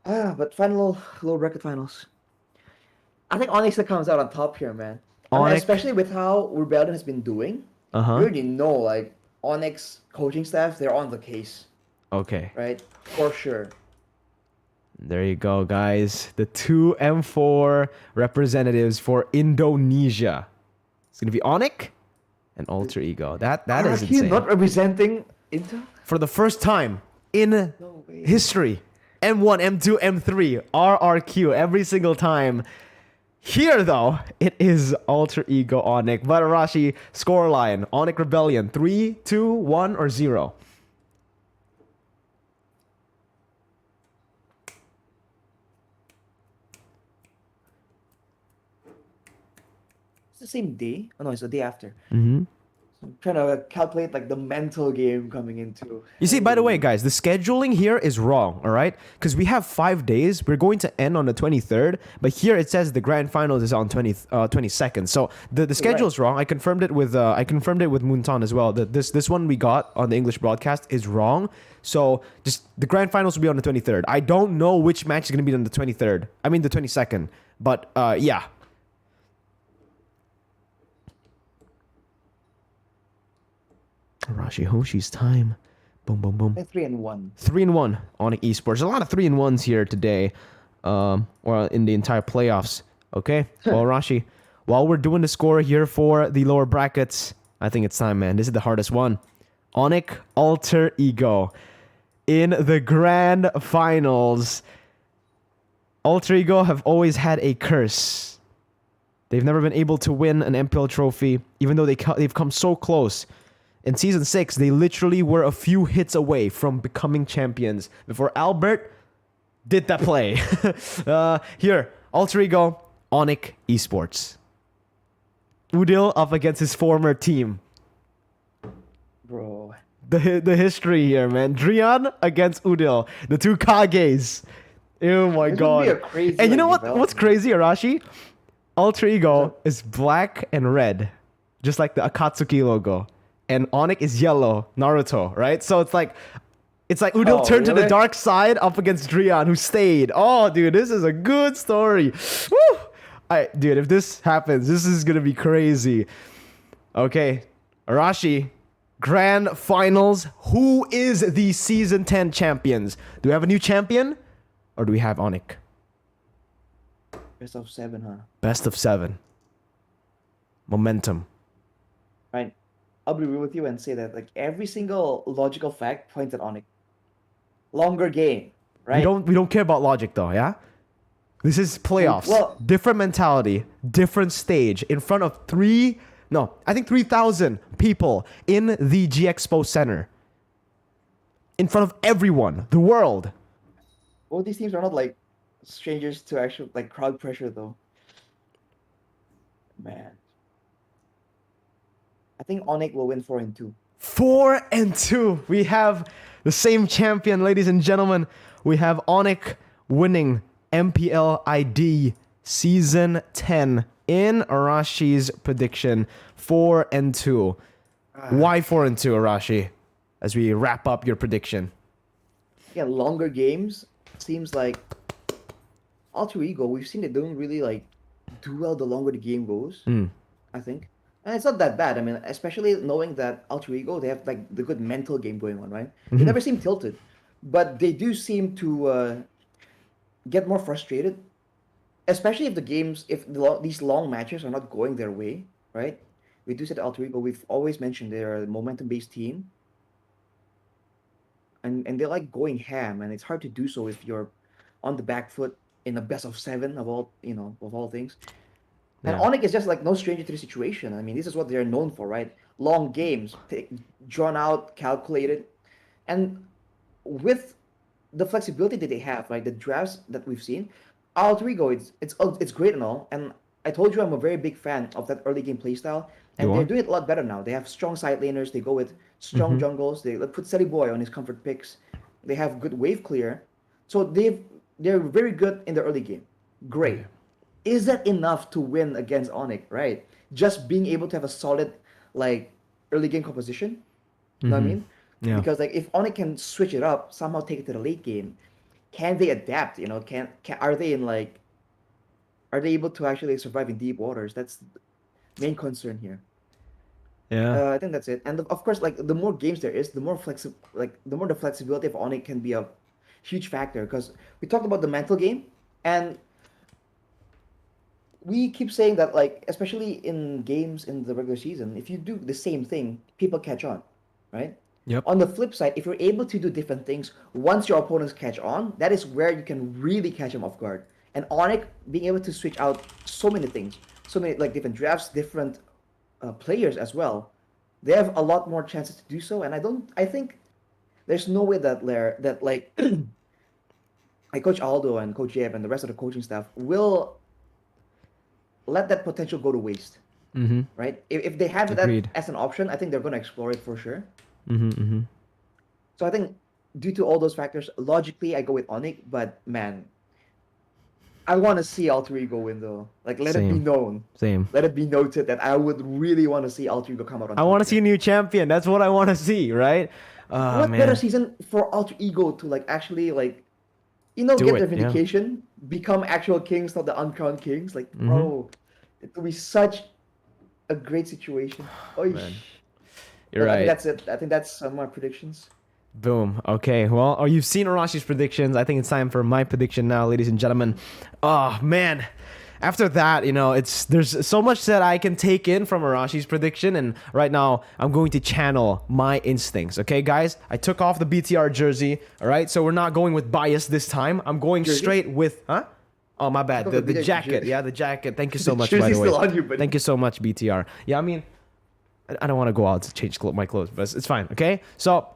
But final lower bracket finals. I think Onyx that comes out on top here, man. I mean, Onyx. especially with how Rebellion has been doing, you Uh-huh. already know like Onyx coaching staff, they're on the case, Okay. right? For sure. There you go, guys. The two M4 representatives for Indonesia. It's gonna be Onyx and Alter Ego. That is RRQ insane. not representing Intel? For the first time in No way. history, M1, M2, M3, RRQ every single time. Here, though, it is Alter Ego Onyx. But Arashi, scoreline, Onyx Rebellion, 3, 2, 1, or 0? It's the same day. Oh no, it's the day after. Mm-hmm. I'm trying to calculate like the mental game coming into. You see, by the way, guys, the scheduling here is wrong, all right? Because we have 5 days. We're going to end on the 23rd, but here it says the grand finals is on 22nd. So the schedule is wrong. I confirmed it with Moonton as well. That this one we got on the English broadcast is wrong. So just the grand finals will be on the 23rd. I don't know which match is going to be on the 23rd. I mean the 22nd. But yeah. Arashi Hoshi's time. Boom, boom, boom. 3-1. 3-1 on esports. There's a lot of 3-1s here today, or in the entire playoffs. Okay, well, Rashi, while we're doing the score here for the lower brackets, I think it's time, man. This is the hardest one. Onyx Alter Ego in the grand finals. Alter Ego have always had a curse. They've never been able to win an MPL trophy, even though they've come so close. In Season 6, they literally were a few hits away from becoming champions before Albert did that play. Here, Alter Ego, Onyx Esports. Udil up against his former team. Bro. The history here, man. Drian against Udil. The two Kages. Oh my This would god. be a crazy, And you know like, what? What's crazy, Arashi? Alter Ego is black and red, just like the Akatsuki logo. And Onyx is yellow, Naruto, right? So it's like Udil turned to the really? dark side up against Drian, who stayed. Oh, dude, this is a good story. Woo! Dude, if this happens, this is gonna be crazy. Okay, Arashi, grand finals. Who is the season 10 champions? Do we have a new champion, or do we have Onyx? Best of 7, huh? Best of 7. Momentum. Right. I'll be real with you and say that like every single logical fact points at Onyx. Longer game, right? We don't care about logic though, yeah? This is playoffs. Well- different mentality, different stage in front of 3,000 people in the G Expo Center. In front of everyone, the world. Both these teams are not like strangers to actual like crowd pressure though. Man. I think Onyx will win 4-2. 4-2. We have the same champion, ladies and gentlemen. We have Onyx winning MPL ID Season 10 in Arashi's prediction. 4-2. Why 4-2, Arashi? As we wrap up your prediction. Yeah, longer games seems like Alter Ego. We've seen it don't really like do well the longer the game goes. I think, and it's not that bad. I mean, especially knowing that Alter Ego, they have like the good mental game going on, right? They never seem tilted, but they do seem to get more frustrated, especially if the games, if these long matches are not going their way, right? We do say that Alter Ego. We've always mentioned they're a momentum-based team. And they like going ham, and it's hard to do so if you're on the back foot in a best of 7 of all things. And Yeah. Onyx is just like no stranger to the situation. I mean, this is what they're known for, right? Long games, drawn out, calculated, and with the flexibility that they have, right? The drafts that we've seen, Alter Ego, it's great and all. And I told you I'm a very big fan of that early game playstyle, and You they're are? doing it a lot better now. They have strong side laners. They go with strong jungles. They put Selly Boy on his comfort picks. They have good wave clear, so they're very good in the early game. Great. Is that enough to win against Onyx? Right? Just being able to have a solid like early game composition. You know what I mean? Yeah. Because like if Onyx can switch it up, somehow take it to the late game, can they adapt? You know, can are they in like are they able to actually survive in deep waters? That's the main concern here. Yeah. I think that's it. And of course, like the more games there is, the more the flexibility of Onyx can be a huge factor. Because we talked about the mental game, and we keep saying that, like, especially in games in the regular season, if you do the same thing, people catch on, right? Yep. On the flip side, if you're able to do different things once your opponents catch on, that is where you can really catch them off guard. And Onyx being able to switch out so many things, so many like different drafts, different players as well, they have a lot more chances to do so. And I think there's no way that like like Coach Aldo and Coach Jeb and the rest of the coaching staff will let that potential go to waste, Mm-hmm. right? If they have that Agreed. as an option, I think they're going to explore it for sure. Mm-hmm. Mm-hmm. So I think due to all those factors, logically I go with Onyx, but man, I want to see Alter Ego win though. Like let it be Same. known, Same. let it be noted that I would really want to see Alter Ego come out on I top want to here. see a new champion. That's what I want to see, right? Oh What better man, season for Alter Ego to like actually like do get their it. Yeah. vindication, become actual kings, not the uncrowned kings. Like Mm-hmm. bro, it would be such a great situation. Oish. Man, you're But I think right. that's it. I think that's my predictions. Boom. Okay. Well, oh, you've seen Arashi's predictions. I think it's time for my prediction now, ladies and gentlemen. Oh man. After that, there's so much that I can take in from Arashi's prediction, and right now I'm going to channel my instincts. Okay, guys, I took off the BTR jersey. All right, so we're not going with bias this time. I'm going Jersey? straight with Oh, my bad. thought The the jacket. jersey- Yeah, the jacket. Thank you so The much, by jersey's the way. still on you, buddy. Thank you so much, BTR. Yeah, I mean, I don't want to go out to change my clothes, but it's fine. Okay, so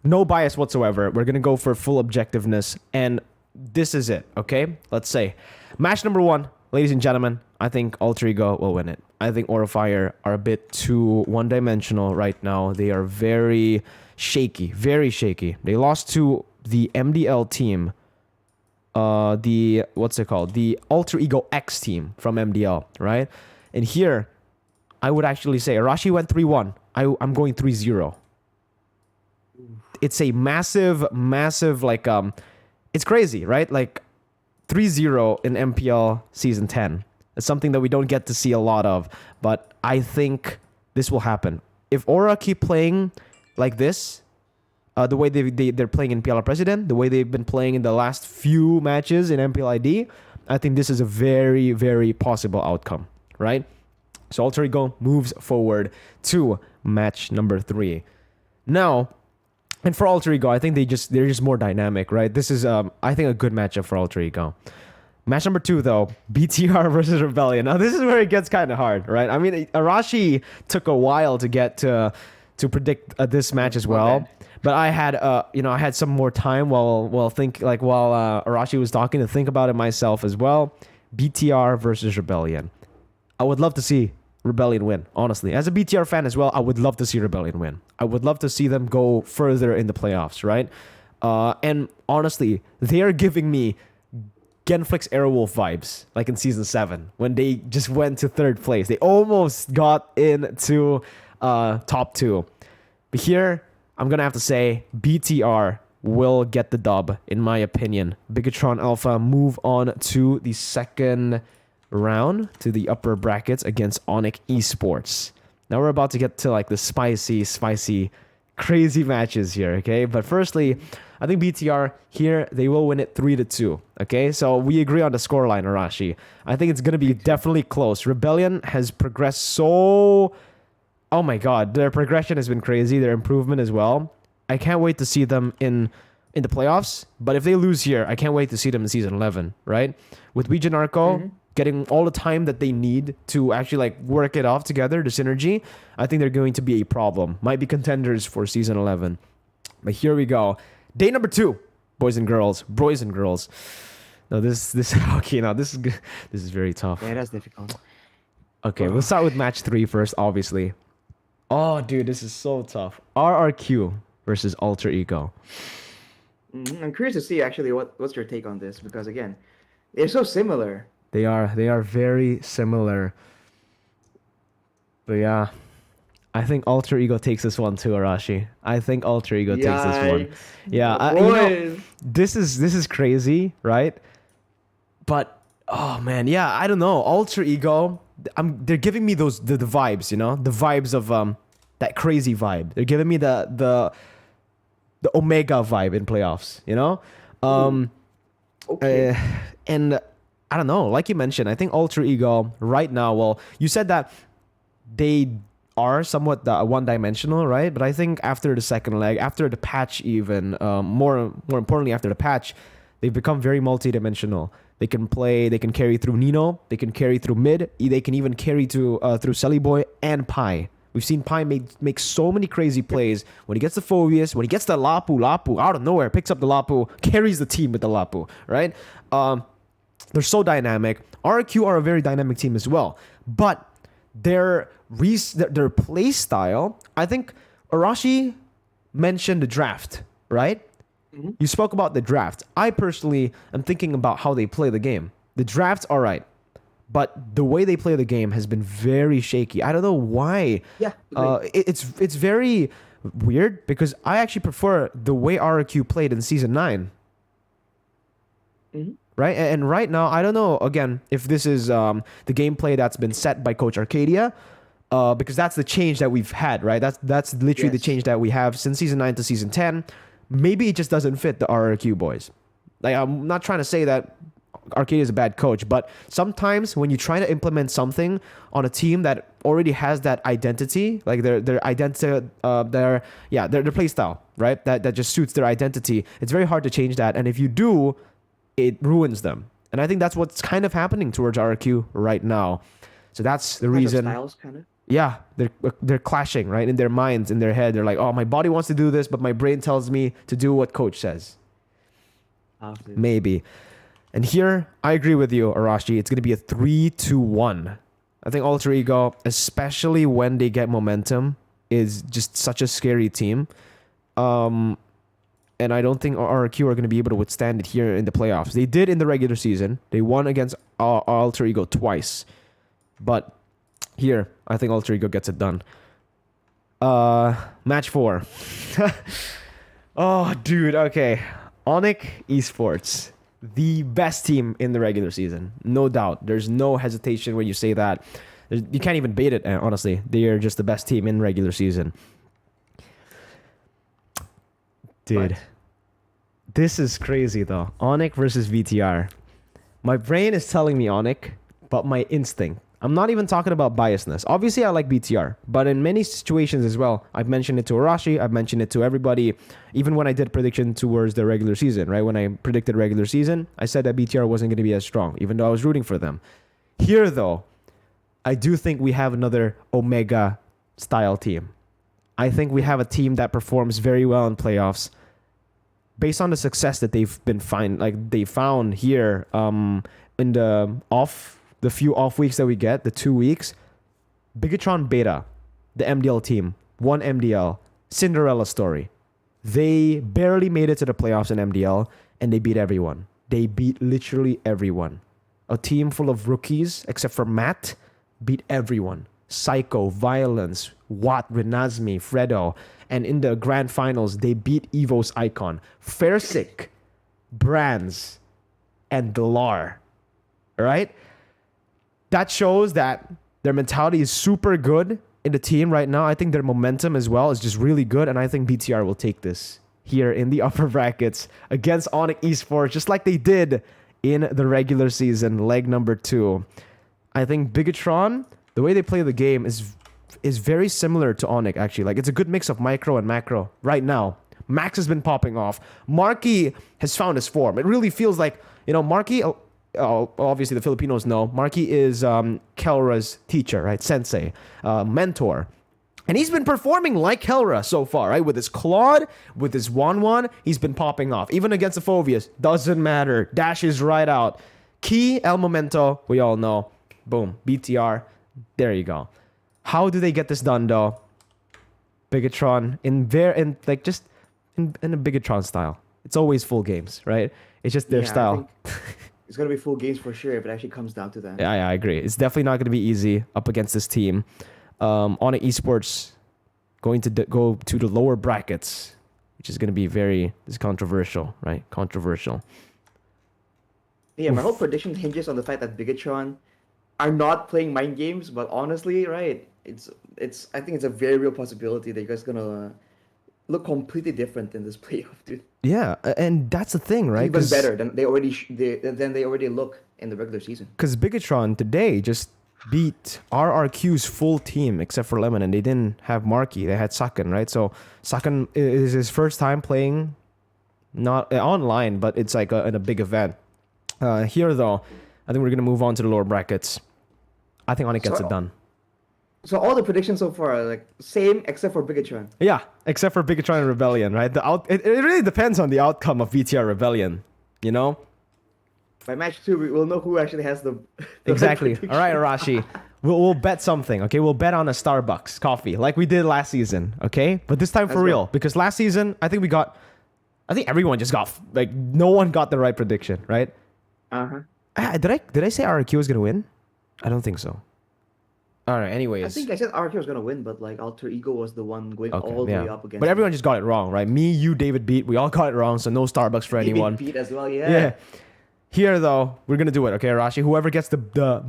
no bias whatsoever. We're gonna go for full objectiveness, and this is it. Okay, let's say match number 1, ladies and gentlemen. I think Alter Ego will win it. I think Aura Fire are a bit too one-dimensional right now. They are very shaky, very shaky. They lost to the MDL team. The what's it called? The Alter Ego X team from MDL, right? And here, I would actually say Arashi went 3-1. I'm going 3-0. It's a massive like it's crazy, right? Like 3-0 in MPL season 10. It's something that we don't get to see a lot of, but I think this will happen. If Aura keep playing like this, the way they're playing in PLR President, the way they've been playing in the last few matches in MPL ID, I think this is a very, very possible outcome, right? So Alter Ego moves forward to match number 3. Now, and for Alter Ego, I think they're just more dynamic, right? This is I think a good matchup for Alter Ego. Match number 2 though, BTR versus Rebellion. Now this is where it gets kind of hard, right? I mean, Arashi took a while to get to predict this match as well. Okay. But I had I had some more time while Arashi was talking to think about it myself as well. BTR versus Rebellion. I would love to see Rebellion win, honestly. As a BTR fan as well, I would love to see Rebellion win. I would love to see them go further in the playoffs, right? And honestly, they are giving me Genflix Airwolf vibes, like in Season 7, when they just went to 3rd place. They almost got into top 2. But here, I'm going to have to say BTR will get the dub, in my opinion. Bigatron Alpha move on to the second round, to the upper brackets against Onyx Esports. Now we're about to get to like the spicy, crazy matches here, okay? But firstly, I think BTR here, they will win it 3-2, okay? So we agree on the scoreline, Arashi. I think it's going to be definitely close. Rebellion has progressed so... Oh my god, their progression has been crazy, their improvement as well. I can't wait to see them in the playoffs, but if they lose here, I can't wait to see them in Season 11, right? With Ouija Narco getting all the time that they need to actually like work it off together, the synergy, I think they're going to be a problem. Might be contenders for Season 11. But here we go. Day number 2, boys and girls. No, this okay, now this is very tough. Yeah, that's difficult. Okay, we'll start with match 3 first, obviously. Oh, dude, this is so tough. RRQ versus Alter Ego. I'm curious to see actually what's your take on this, because again, they're so similar. They are very similar. But yeah, I think Alter Ego takes this one too, Arashi. I think Alter Ego takes this one. Yikes. Yeah, Boys. this is crazy, right? But Oh man, yeah, I don't know. Alter Ego, they're giving me those the vibes, you know, the vibes of that crazy vibe. They're giving me the Omega vibe in playoffs, you know, Ooh, um, okay. uh, and I don't know. Like you mentioned, I think Alter Ego right now. Well, you said that they are somewhat one-dimensional, right? But I think after the second leg, after the patch, even more importantly, after the patch, they've become very multi-dimensional. They can play. They can carry through Nino. They can carry through mid. They can even carry to through Selly Boy and Pi. We've seen Pi make so many crazy Yep. plays. When he gets the Phobius, when he gets the Lapu out of nowhere, picks up the Lapu, carries the team with the Lapu, right? They're so dynamic. RQ are a very dynamic team as well. But their play style, I think Arashi mentioned the draft, right? Hmm. You spoke about the draft. I personally am thinking about how they play the game. The draft's all right, but the way they play the game has been very shaky. I don't know why. Yeah, agree. It's very weird because I actually prefer the way RQ played in season 9, Hmm. right? And right now, I don't know again if this is the gameplay that's been set by Coach Arcadia, because that's the change that we've had, right? That's literally the Yes. change that we have since season 9 to season 10. Maybe it just doesn't fit the RRQ boys. Like I'm not trying to say that Arcadia is a bad coach, but sometimes when you try to implement something on a team that already has that identity, like their identity, their play style, right? That just suits their identity. It's very hard to change that, and if you do, it ruins them. And I think that's what's kind of happening towards RQ right now. So that's the Clash of reason. styles, kind of. Yeah, they're clashing, right? In their minds, in their head. They're like, oh, my body wants to do this, but my brain tells me to do what coach says. After. Maybe. And here, I agree with you, Arashi. It's going to be a 3-2-1. I think Alter Ego, especially when they get momentum, is just such a scary team. Um, and I don't think RRQ are going to be able to withstand it here in the playoffs. They did in the regular season. They won against Alter Ego twice. But here, I think Alter Ego gets it done. Match 4. Oh, dude. Okay. Onyx Esports, the best team in the regular season, no doubt. There's no hesitation when you say that. You can't even bait it. Honestly, they are just the best team in regular season. Dude, But this is crazy though. Onyx versus VTR. My brain is telling me Onyx, but my instinct. I'm not even talking about biasness. Obviously, I like BTR, but in many situations as well, I've mentioned it to Arashi, I've mentioned it to everybody, even when I did prediction towards the regular season, right? When I predicted regular season, I said that BTR wasn't going to be as strong, even though I was rooting for them. Here, though, I do think we have another Omega style team. I think we have a team that performs very well in playoffs based on the success that they found here in the few off weeks that we get, the 2 weeks. Bigatron Beta, the MDL team, won MDL, Cinderella story. They barely made it to the playoffs in MDL and they beat everyone. They beat literally everyone. A team full of rookies, except for Matt, beat everyone. Psycho, Violence, Watt, Renazmi, Fredo. And in the grand finals, they beat Evo's Icon, Fairsick, Brands, and Delar. Right? That shows that their mentality is super good in the team right now. I think their momentum as well is just really good. And I think BTR will take this here in the upper brackets against Onyx Esports, just like they did in the regular season, leg number 2. I think Bigatron, the way they play the game is very similar to Onyx, actually. Like, it's a good mix of micro and macro right now. Max has been popping off. Marky has found his form. It really feels like, Marky, obviously the Filipinos know, Marky is Kelra's teacher, right? Sensei, mentor. And he's been performing like Kelra so far, right? With his Claude, with his Wanwan, he's been popping off. Even against the Phobias, doesn't matter. Dashes right out. Key, El Momento, we all know. Boom, BTR. There you go. How do they get this done, though? Bigatron, in a Bigatron style. It's always full games, right? It's just their yeah, I style. think it's gonna be full games for sure if it actually comes down to that. Yeah, I agree. It's definitely not going to be easy up against this team. Onyx Esports going to go to the lower brackets, which is going to be very controversial, right? Controversial. Yeah, my whole Oof. prediction hinges on the fact that Bigatron are not playing mind games, but honestly, right, it's I think it's a very real possibility that you guys gonna look completely different in this playoff, dude. Yeah, and that's the thing, right? Even better than they already look in the regular season. Because Bigatron today just beat RRQ's full team except for Lemon, and they didn't have Marky. They had Sakan, right? So Sakan is his first time playing, not online, but it's like in a big event. Here though, I think we're gonna move on to the lower brackets. I think Onyx gets it So done. so all the predictions so far are like same except for Bigatron. Yeah, except for Bigatron and Rebellion, right? It really depends on the outcome of VTR Rebellion, you know? By match 2, we will know who actually has the right Exactly. prediction. All right, Arashi. We'll bet something, okay? We'll bet on a Starbucks coffee like we did last season, okay? But this time for Let's go. real, because last season I think everyone just got like no one got the right prediction, right? Uh-huh. Did I say RQ was gonna win? I don't think so. All right. I Anyways, think I said RK was gonna win, but like Alter Ego was the one going okay, all the way yeah. up against But everyone just got it wrong, right? Me, you, David beat. We all got it wrong, so no Starbucks for me. anyone. Beat as well, yeah. Yeah. Here though, we're gonna do it, okay, Rashi. Whoever gets the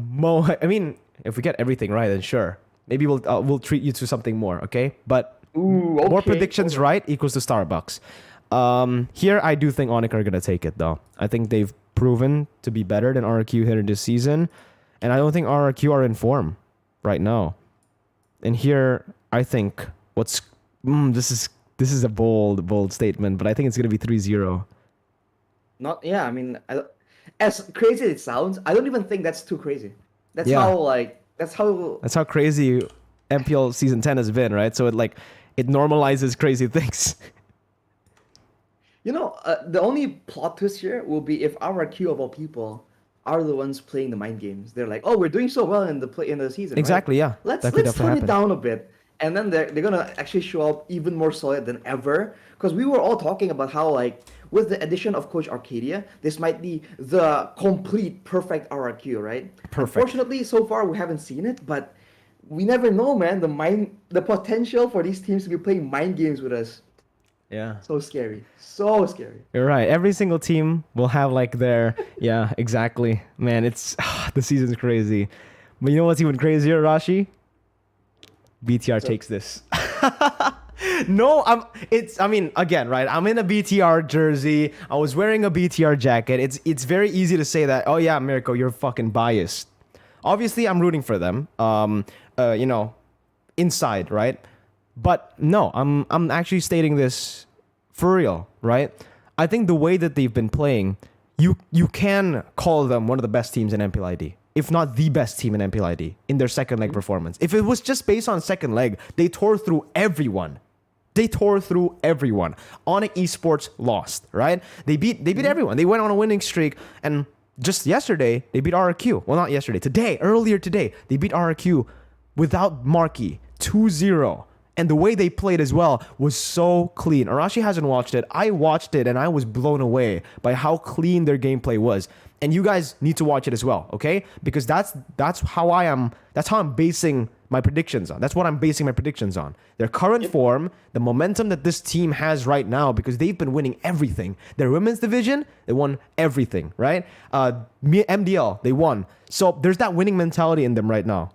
I mean, if we get everything right, then sure. Maybe we'll treat you to something more, okay? But Ooh, okay. more predictions right equals to Starbucks. Here I do think Onyx are gonna take it though. I think they've proven to be better than RRQ here this season, and I don't think RRQ are in form right now. And here I think this is a bold statement, but I think it's gonna be 3-0. Not yeah. I mean, as crazy as it sounds, I don't even think that's too crazy. That's Yeah. how like that's how That's how crazy MPL season 10 has been, right? So it normalizes crazy things. the only plot twist here will be if our queue of all people are the ones playing the mind games. They're like, oh, we're doing so well in the season. Exactly, right? yeah. Let's That could let's definitely tone it happen. down a bit, and then they're gonna actually show up even more solid than ever. Because we were all talking about how like with the addition of Coach Arcadia, this might be the complete perfect RRQ, right? Perfect. Unfortunately, so far we haven't seen it, but we never know, man. The potential for these teams to be playing mind games with us. Yeah. So scary. So scary. You're right. Every single team will have like their yeah, exactly. Man, it's the season's crazy. But you know what's even crazier, Rashi? BTR So- takes this. No, I mean again, right? I'm in a BTR jersey. I was wearing a BTR jacket. It's very easy to say that, "Oh yeah, Mirko, you're fucking biased." Obviously, I'm rooting for them. Inside, right? But no, I'm actually stating this for real, right? I think the way that they've been playing, you can call them one of the best teams in MPLID, if not the best team in MPLID in their second leg performance. If it was just based on second leg, they tore through everyone. They tore through everyone. Onyx Esports lost, right? They beat everyone. They went on a winning streak, and just yesterday they beat RRQ. Well, not yesterday. Earlier today, they beat RRQ without Marky 2-0. And the way they played as well was so clean. Arashi hasn't watched it. I watched it and I was blown away by how clean their gameplay was. And you guys need to watch it as well, okay? Because that's how I'm basing my predictions on. That's what I'm basing my predictions on. Their current form, the momentum that this team has right now, because they've been winning everything. Their women's division, they won everything, right? MDL, they won. So there's that winning mentality in them right now.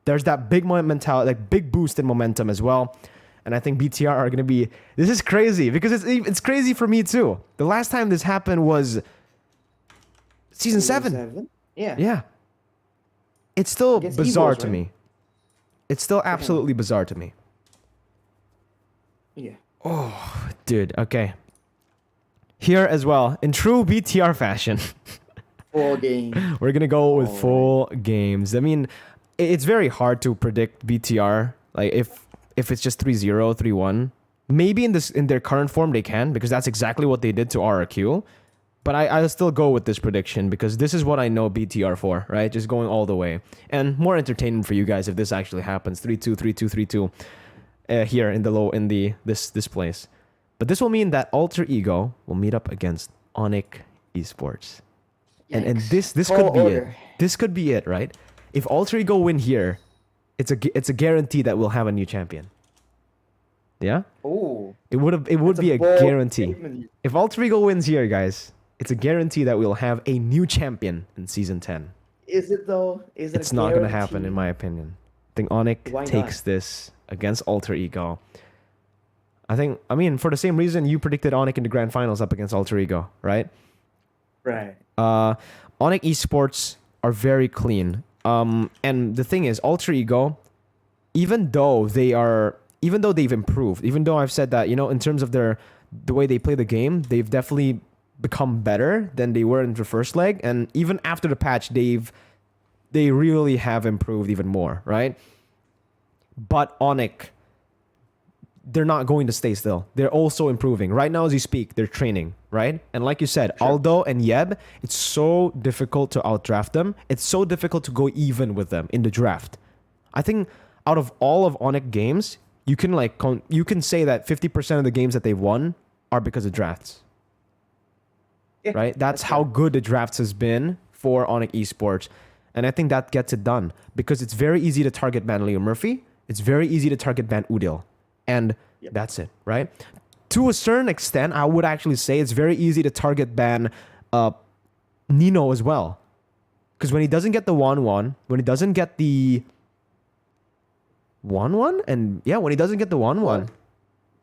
There's that big mentality, like big boost in momentum as well. And I think BTR are going to be... This is crazy because it's crazy for me too. The last time this happened was season 7. Yeah. Yeah. It's still Against bizarre Eagles, to right? me. It's still absolutely bizarre to me. Yeah. Dude, okay. Here as well, in true BTR fashion, Full game. we're going to go with All full games. I mean, it's very hard to predict BTR. Like if it's just 3-0, 3-1. Maybe in their current form they can, because that's exactly what they did to RRQ. But I'll still go with this prediction because this is what I know BTR for, right? Just going all the way. And more entertainment for you guys if this actually happens. 3-2, 3-2, 3-2 here in this place. But this will mean that Alter Ego will meet up against Onyx Esports. And Yikes. this Tall could be it. order. This could be it, right? If Alter Ego win here, it's a guarantee that we'll have a new champion. Yeah? Oh. It would That's be a bold guarantee. statement. If Alter Ego wins here, guys, It's a guarantee that we'll have a new champion in season 10. Is it though? Is it It's a not going to happen, in guarantee? my opinion. I think Onyx Why takes not? this against Alter Ego. I mean, for the same reason you predicted Onyx in the grand finals up against Alter Ego, right? Right. Uh, Onyx Esports are very clean. And the thing is, Alter Ego, even though they've improved, even though I've said that, in terms of the way they play the game, they've definitely become better than they were in the first leg. And even after the patch, they really have improved even more, right? But Onyx, they're not going to stay still. They're also improving. Right now, as you speak, they're training, right? And like you said, Sure. Aldo and Yeb, it's so difficult to outdraft them. It's so difficult to go even with them in the draft. I think out of all of Onyx games, you can you can say that 50% of the games that they've won are because of drafts, Yeah, right? That's that's how fair. good the drafts has been for Onyx Esports. And I think that gets it done because it's very easy to target ban Leo Murphy. It's very easy to target ban Udil. And Yep. that's it, right? To a certain extent, I would actually say it's very easy to target ban Nino as well. Because when he doesn't get the 1-1, when he doesn't get the 1-1, and yeah, when he doesn't get the 1-1, Claude?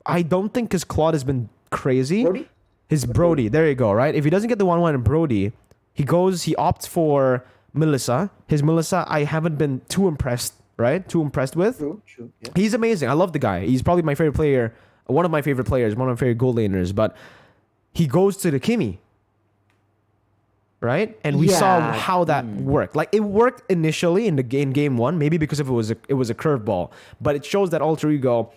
I don't think his Claude has been crazy. Brody? His Brody, there you go, right? If he doesn't get the 1-1 in Brody, he opts for Melissa. His Melissa, I haven't been too impressed, right? Too impressed with. True, true. Yeah. He's amazing. I love the guy. He's probably my favorite player, one of my favorite players, one of my favorite goal laners, but he goes to the Kimi, right? And we saw Yeah. how that worked. Like it worked initially in game one, maybe because of it was a curveball, but it shows that Alter Ego,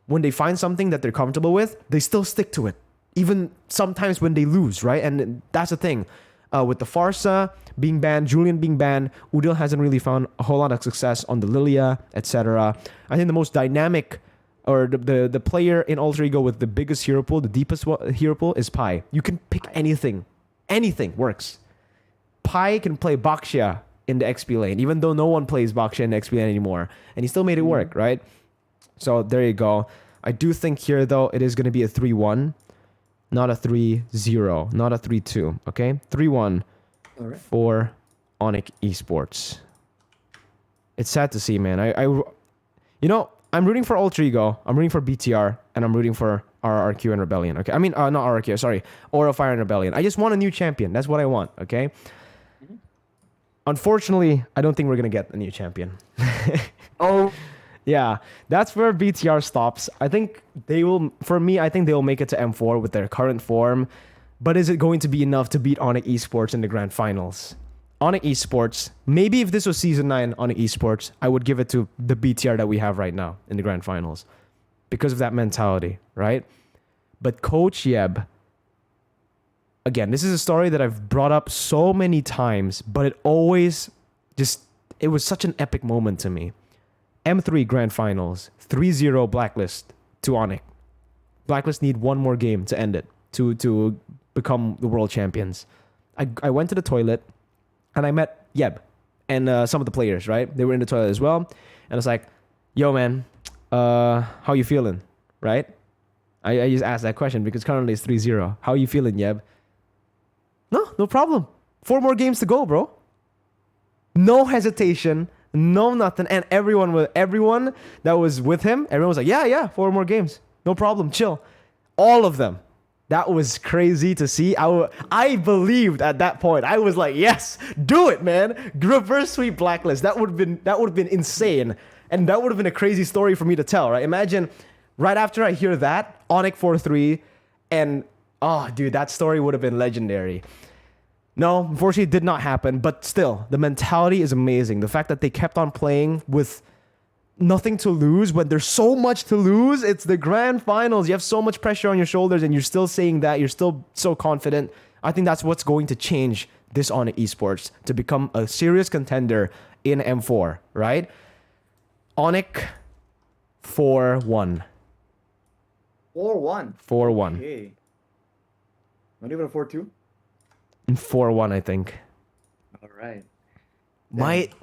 when they find something that they're comfortable with, they still stick to it, even sometimes when they lose, right? And that's the thing. With the Farsa being banned, Julian being banned, Udil hasn't really found a whole lot of success on the Lilia, etc. I think the most dynamic or the player in Alter Ego with the biggest hero pool, the deepest hero pool is Pi. You can pick anything. Anything works. Pi can play Baxia in the XP lane, even though no one plays Baxia in the XP lane anymore. And he still made it work, right? So there you go. I do think here, though, it is going to be a 3-1. Not a 3-0, not a 3-2, okay? 3-1 All right. for Onyx Esports. It's sad to see, man. I'm rooting for Alter Ego, I'm rooting for BTR, and I'm rooting for RRQ and Rebellion, okay? I mean, not RRQ, sorry. Aura Fire and Rebellion. I just want a new champion. That's what I want, okay? Unfortunately, I don't think we're going to get a new champion. Oh, Yeah, that's where BTR stops. I think they will, for me, I think they will make it to M4 with their current form. But is it going to be enough to beat Onyx Esports in the grand finals? Onyx Esports, maybe if this was season 9 Onyx Esports, I would give it to the BTR that we have right now in the grand finals because of that mentality, right? But Coach Yeb, again, this is a story that I've brought up so many times, but it always it was such an epic moment to me. M3 Grand Finals, 3-0 Blacklist to Onyx. Blacklist need one more game to end it, to become the world champions. I went to the toilet, and I met Yeb and some of the players, right? They were in the toilet as well. And I was like, yo, man, how you feeling, right? I just asked that question because currently it's 3-0. How you feeling, Yeb? No problem. 4 more games to go, bro. No hesitation. No, nothing. And everyone that was with him, everyone was like, yeah, 4 more games. No problem. Chill. All of them. That was crazy to see. I believed at that point. I was like, yes, do it, man. Reverse sweep Blacklist. That would have been insane. And that would have been a crazy story for me to tell, right? Imagine right after I hear that, Onyx 4-3, and dude, that story would have been legendary. No, unfortunately, it did not happen. But still, the mentality is amazing. The fact that they kept on playing with nothing to lose when there's so much to lose. It's the grand finals. You have so much pressure on your shoulders, and you're still saying that. You're still so confident. I think that's what's going to change this on esports to become a serious contender in M4, right? Onyx 4-1. 4-1. 4-1. Okay. Not even a 4-2? 4-1, I think. All right.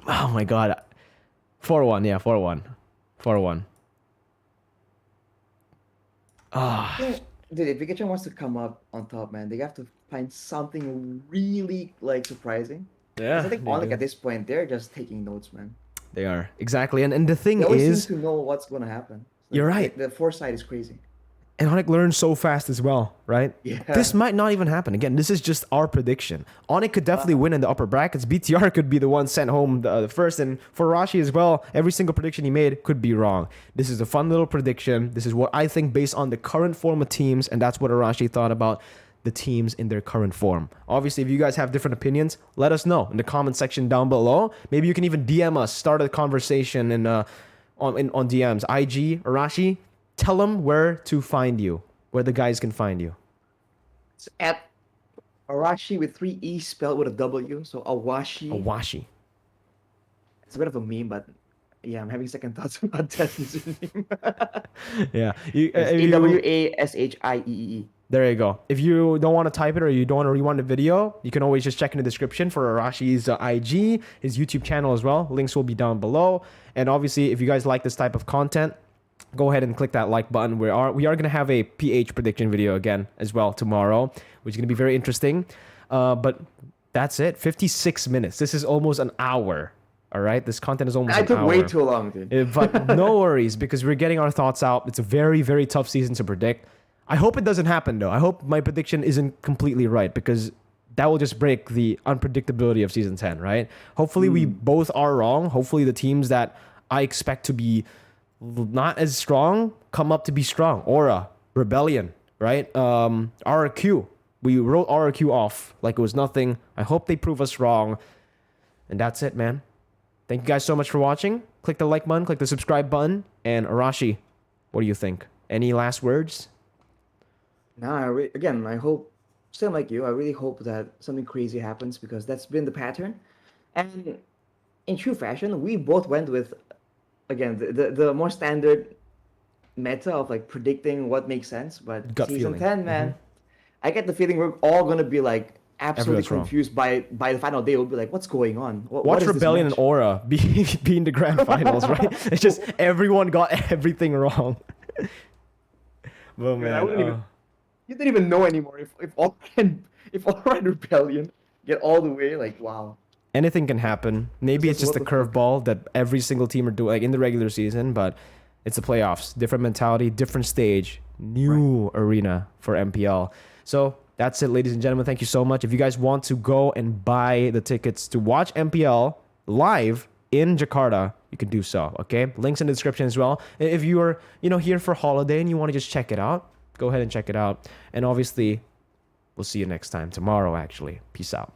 Oh my god. 4-1, yeah, 4-1. 4-1. Dude, if Pikachu wants to come up on top, man, they have to find something really like surprising. Because I Yeah, think they Onyx do. at this point, they're just taking notes, man. They are exactly, and the They thing always seem is, to know what's gonna happen. you're right. Like the foresight is crazy. And Onic learns so fast as well, right? This Yeah. might not even happen. Again, this is just our prediction. Onic could definitely Uh, win in the upper brackets. BTR could be the one sent home the first. And for Rashi as well, every single prediction he made could be wrong. This is a fun little prediction. This is what I think based on the current form of teams. And that's what Arashi thought about the teams in their current form. Obviously, if you guys have different opinions, let us know in the comment section down below. Maybe you can even DM us, start a conversation on DMs. IG, Arashi, tell them where to find you, where the guys can find you. it's at Arashi with three E spelled with a W. So Awashi. Awashi. It's a bit of a meme, but yeah, I'm having second thoughts about that username. Yeah. You, It's AWASHIEE. there you go. If you don't want to type it or you don't want to rewind the video, you can always just check in the description for Arashi's IG, his YouTube channel as well. Links will be down below. And obviously, if you guys like this type of content, go ahead and click that like button. We are gonna have a PH prediction video again as well tomorrow, which is gonna be very interesting. But that's it. 56 minutes. This is almost an hour. All right, this content is almost I an took hour. way too long, dude. But no worries because we're getting our thoughts out. It's a very, very tough season to predict. I hope it doesn't happen though. I hope my prediction isn't completely right because that will just break the unpredictability of season 10, right? Hopefully we both are wrong. Hopefully the teams that I expect to be not as strong come up to be strong. Aura, Rebellion, right? RQ. We wrote RQ off like it was nothing. I hope they prove us wrong. And that's it, man. Thank you guys so much for watching. Click the like button, click the subscribe button. And Arashi, what do you think? Any last words? Now, again, I hope, same like you, I really hope that something crazy happens because that's been the pattern. And in true fashion, we both went with, again, the more standard meta of like predicting what makes sense. But Gut season feeling. 10, man, I get the feeling we're all gonna be like absolutely Everyone's wrong. confused by the final day. We'll be like, what's going on? What Watch is this Rebellion and match? Aura be in the grand finals, right? It's just everyone got everything wrong. Well, Dude, I man. wouldn't even, you didn't even know anymore if all can if all right Rebellion get all the way. Like, wow. Anything can happen. Maybe it's Just just a what the fuck? curveball that every single team are doing, like in the regular season, but it's the playoffs. Different mentality, different stage, new arena for MPL. So that's it, ladies and gentlemen. Thank you so much. If you guys want to go and buy the tickets to watch MPL live in Jakarta, you can do so. Okay, links in the description as well. If you are, here for holiday and you want to just check it out, go ahead and check it out. And obviously, we'll see you next time tomorrow. Actually, peace out.